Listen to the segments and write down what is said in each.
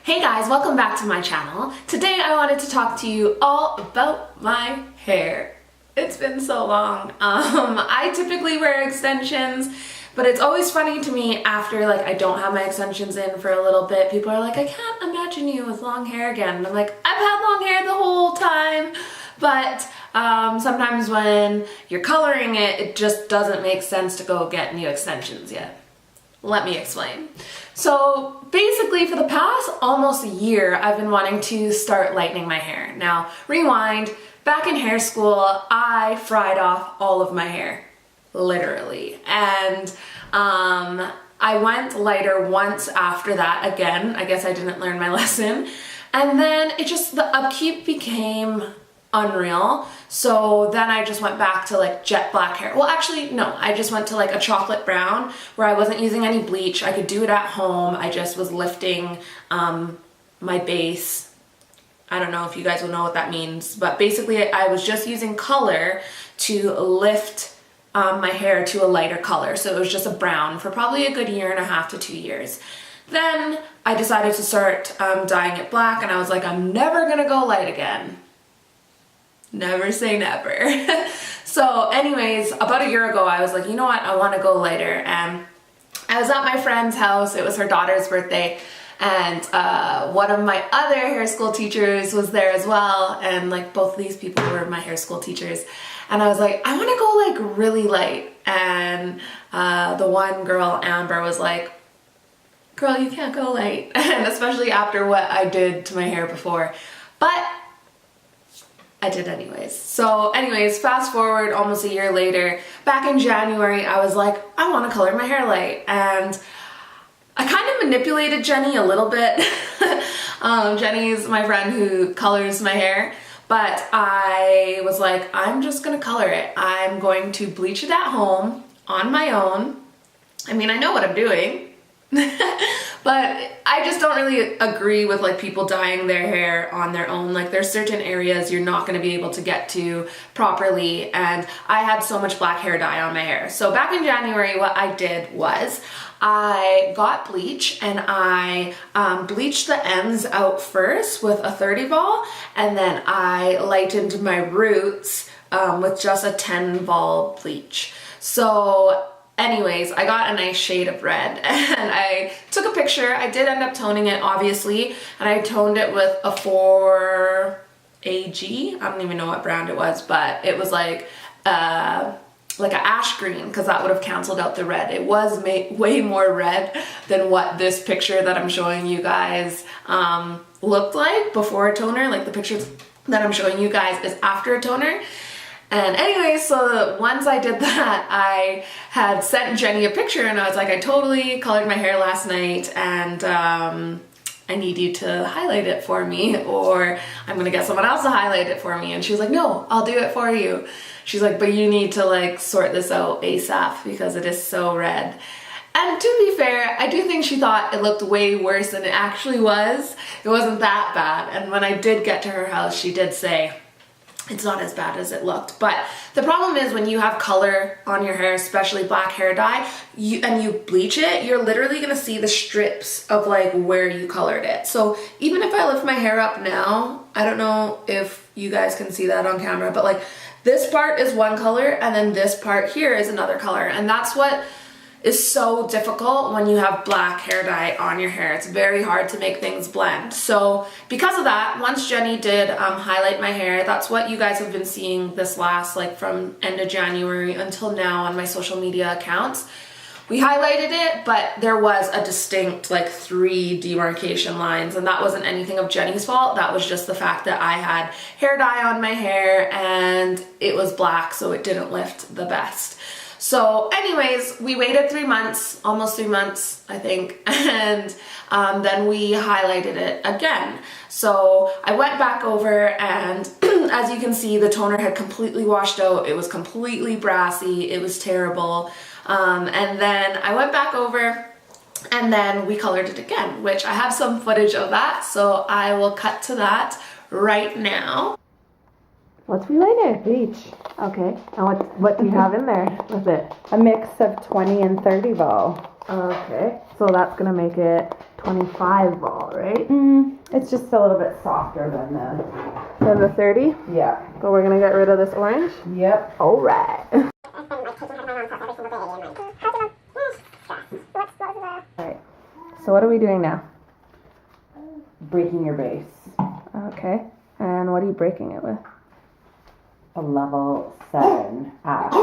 Hey guys, welcome back to my channel. Today I wanted to talk to you all about my hair. It's been so long. I typically wear extensions, but it's always funny to me after I don't have my extensions in for a little bit. People are like, I can't imagine you with long hair again. And I'm like, I've had long hair the whole time. But sometimes when you're coloring it, it just doesn't make sense to go get new extensions yet. Let me explain. So basically for the past almost a year, I've been wanting to start lightening my hair. Now, rewind, back in hair school, I fried off all of my hair, literally. And I went lighter once after that again. I guess I didn't learn my lesson. And then the upkeep became unreal. So then I just went back to jet black hair. Well, actually, no, I just went to a chocolate brown where I wasn't using any bleach. I could do it at home. I just was lifting my base. I don't know if you guys will know what that means, but basically I was just using color to lift my hair to a lighter color. So it was just a brown for probably a good 1.5 to 2 years. Then I decided to start dyeing it black, and I was like, I'm never gonna go light again. Never say never. So anyways, about a year ago, I was like, you know what? I want to go lighter. And I was at my friend's house. It was her daughter's birthday. And one of my other hair school teachers was there as well. And both of these people were my hair school teachers. And I was like, I want to go really light. And the one girl, Amber, was like, girl, you can't go light. And especially after what I did to my hair before. But I did anyways. So anyways, fast forward almost a year later, back in January, I was like, I want to color my hair light. And I kind of manipulated Jenny a little bit. Jenny's my friend who colors my hair, but I was like, I'm just going to color it. I'm going to bleach it at home on my own. I mean, I know what I'm doing. But I just don't really agree with people dyeing their hair on their own. There's certain areas you're not going to be able to get to properly, and I had so much black hair dye on my hair. So back in January, what I did was I got bleach, and I bleached the ends out first with a 30 vol, and then I lightened my roots with just a 10 vol bleach. So anyways, I got a nice shade of red, and I took a picture. I did end up toning it, obviously, and I toned it with a 4AG. I don't even know what brand it was, but it was like an ash green, because that would have canceled out the red. It was way more red than what this picture that I'm showing you guys looked like before a toner. The picture that I'm showing you guys is after a toner. And anyway, so once I did that, I had sent Jenny a picture, and I was like, I totally colored my hair last night, and I need you to highlight it for me, or I'm gonna get someone else to highlight it for me. And she was like, no, I'll do it for you. She's like, but you need to sort this out ASAP because it is so red. And to be fair, I do think she thought it looked way worse than it actually was. It wasn't that bad. And when I did get to her house, she did say, it's not as bad as it looked. But the problem is when you have color on your hair, especially black hair dye, and you bleach it, you're literally gonna see the strips of where you colored it. So even if I lift my hair up now, I don't know if you guys can see that on camera, but this part is one color, and then this part here is another color. And that's what is so difficult when you have black hair dye on your hair. It's very hard to make things blend. So because of that, once Jenny did highlight my hair, that's what you guys have been seeing this last from end of January until now on my social media accounts. We highlighted it, but there was a distinct 3 demarcation lines, and that wasn't anything of Jenny's fault. That was just the fact that I had hair dye on my hair and it was black, so it didn't lift the best. So anyways, we waited 3 months, almost 3 months, I think, and then we highlighted it again. So I went back over, and as you can see, the toner had completely washed out. It was completely brassy. It was terrible. And then I went back over, and then we colored it again, which I have some footage of that, so I will cut to that right now. What's related? Bleach. Okay. And what do you have in there with it? A mix of 20 and 30 vol. Okay. So that's gonna make it 25 vol, right? It's just a little bit softer Then the 30? Yeah. So we're gonna get rid of this orange? Yep. Alright. Alright. So what are we doing now? Breaking your base. Okay. And what are you breaking it with? A level 7 ash.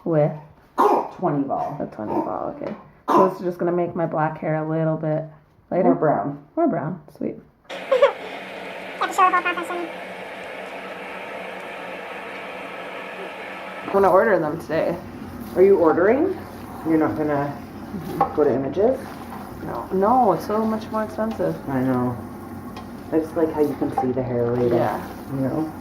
With? 20 vol. The 20 vol, okay. So it's just gonna make my black hair a little bit lighter? Or brown. Or brown, sweet. I'm gonna order them today. Are you ordering? You're not gonna go to images? No, it's so much more expensive. I know. I just like how you can see the hair later. Yeah. You know?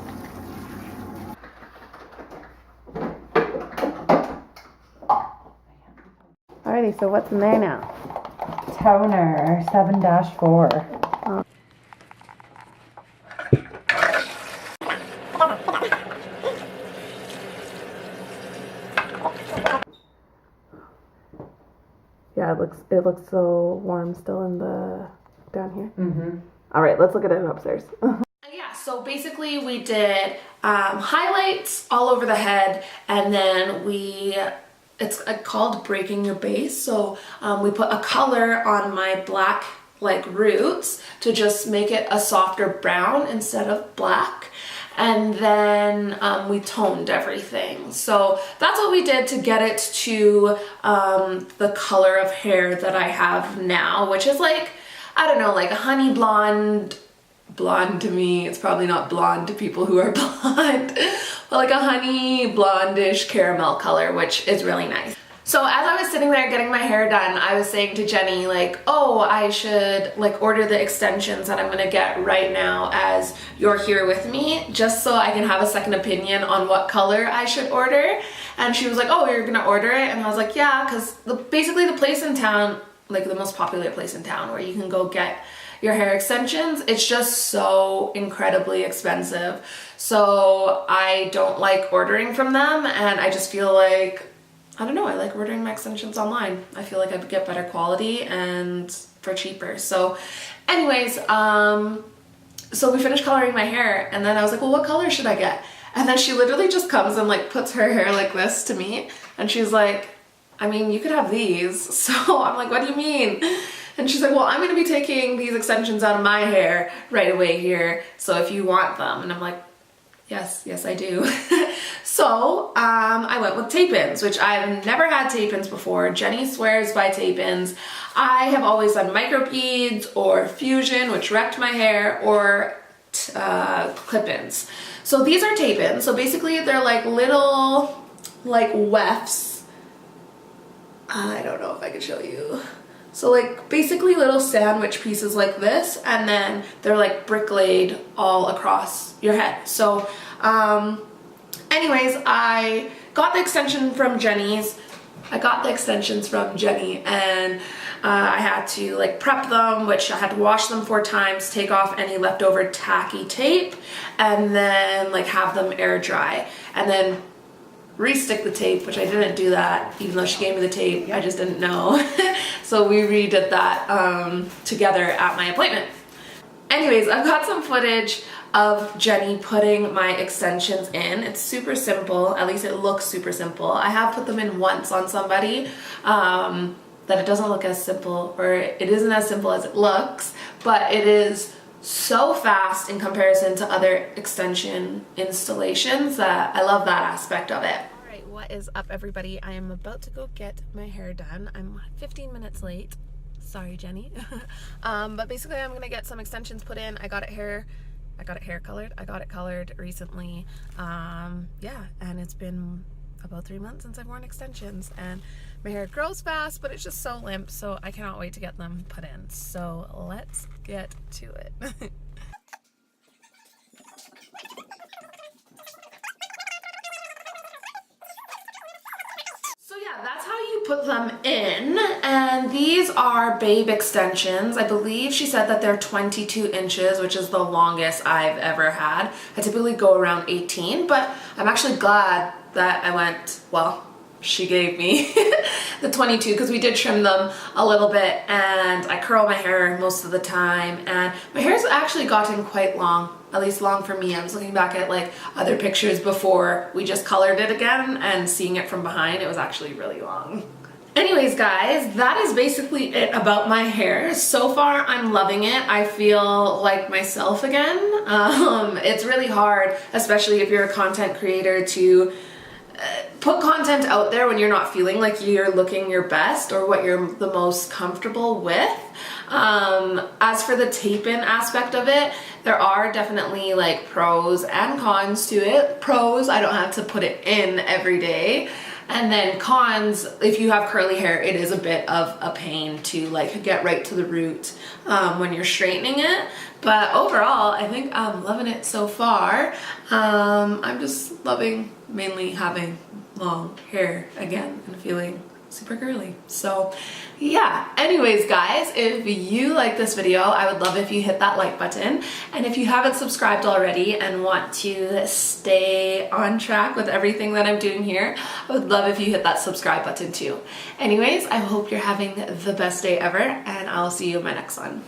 Alrighty, so what's in there now? Toner 7-4. Yeah, it looks so warm still in the down here. Mm-hmm. All right, let's look at it upstairs. Yeah, so basically we did highlights all over the head, and then it's called breaking your base. So we put a color on my black like roots to just make it a softer brown instead of black. And then we toned everything. So that's what we did to get it to the color of hair that I have now, which is like, I don't know, like a honey blonde. Blonde to me, it's probably not blonde to people who are blonde, but like a honey blondish caramel color, which is really nice. So as I was sitting there getting my hair done, I was saying to Jenny like, oh, I should like order the extensions that I'm gonna get right now as you're here with me, just so I can have a second opinion on what color I should order. And she was like, oh, you're gonna order it? And I was like, yeah, because basically the place in town, like the most popular place in town where you can go get your hair extensions, it's just so incredibly expensive. So I don't like ordering from them, and I just feel like, I don't know, I like ordering my extensions online. I feel like I would get better quality and for cheaper. So anyways, so we finished coloring my hair, and then I was like, well, what color should I get? And then she literally just comes and like puts her hair like this to me, and she's like, I mean, you could have these. So I'm like, what do you mean? And she's like, well, I'm gonna be taking these extensions out of my hair right away here, so if you want them. And I'm like, yes, I do. So I went with tape-ins, which I've never had tape-ins before. Jenny swears by tape-ins. I have always done microbeads or fusion, which wrecked my hair, or clip-ins. So these are tape-ins. So basically they're like little like wefts. I don't know if I could show you. So like basically little sandwich pieces like this, and then they're like brick-laid all across your head. So anyways, I got the extensions from Jenny, and I had to like prep them, which I had to wash them 4 times, take off any leftover tacky tape, and then like have them air dry, and then re-stick the tape, which I didn't do that, even though she gave me the tape, I just didn't know. So we redid that together at my appointment. Anyways, I've got some footage of Jenny putting my extensions in. It's super simple, at least it looks super simple. I have put them in once on somebody, that it doesn't look as simple, or it isn't as simple as it looks, but it is so fast in comparison to other extension installations that I love that aspect of it. Alright, what is up everybody? I am about to go get my hair done. I'm 15 minutes late. Sorry, Jenny. But basically I'm gonna get some extensions put in. I got it hair colored. I got it colored recently. Yeah, and it's been about 3 months since I've worn extensions, and my hair grows fast, but it's just so limp, so I cannot wait to get them put in. So let's get to it. So yeah, that's how you put them in, and And these are babe extensions. I believe she said that they're 22 inches, which is the longest I've ever had. I typically go around 18, but I'm actually glad that I went, well, she gave me the 22 because we did trim them a little bit, and I curl my hair most of the time, and my hair's actually gotten quite long, at least long for me. I was looking back at like other pictures before we just colored it again, and seeing it from behind, it was actually really long. Anyways guys, that is basically it about my hair. So far I'm loving it. I feel like myself again. It's really hard, especially if you're a content creator, to put content out there when you're not feeling like you're looking your best or what you're the most comfortable with. As for the tape-in aspect of it, there are definitely like pros and cons to it. Pros, I don't have to put it in every day. And then cons, if you have curly hair, it is a bit of a pain to like get right to the root when you're straightening it. But overall, I think I'm loving it so far. I'm just loving mainly having long hair again and feeling super girly. So yeah, anyways guys, if you like this video, I would love if you hit that like button, and if you haven't subscribed already and want to stay on track with everything that I'm doing here, I would love if you hit that subscribe button too. Anyways, I hope you're having the best day ever, and I'll see you in my next one.